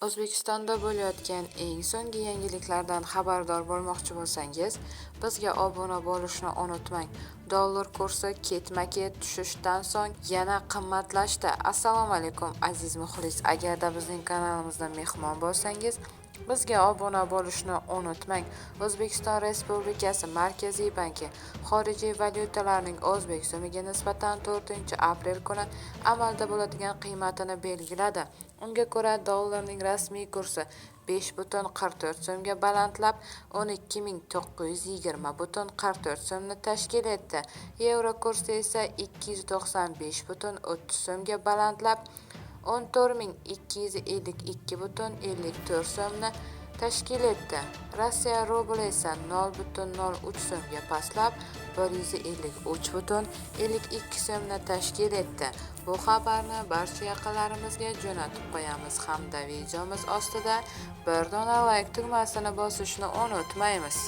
O'zbekistonda bo'layotgan eng so'nggi yangiliklardan xabardor bo'lmoqchi bo'lsangiz, bizga obuna bo'lishni unutmang. Dollar kursi ketma-ket tushishdan so'ng yana qimmatlashdi. Assalomu alaykum aziz muxlis. Agarda bizning kanalimizda mehmon bo'lsangiz, bizga obuna bo'lishni unutmang. O'zbekiston Respublikasi Markaziy banki xorijiy valyutalarning o'zbek so'miga nisbatan 4-aprel kuni amalda bo'ladigan qiymatini belgiladi. Unga ko'ra dollarning rasmiy kursi 5,44 so'mga balandlab 12.920,44 so'mni tashkil etdi. Yevro kursi esa 295,30 so'mga balandlab 14.252,54 so'mni tashkil etdi. Rossiya rubli esa 0,03 so'mga pastlab 153,52 so'mni tashkil etdi. Bu xabarni barcha yaqinlarimizga jo'natib qo'yamiz hamda videomiz ostida bir dona like tugmasini bosishni unutmaymiz.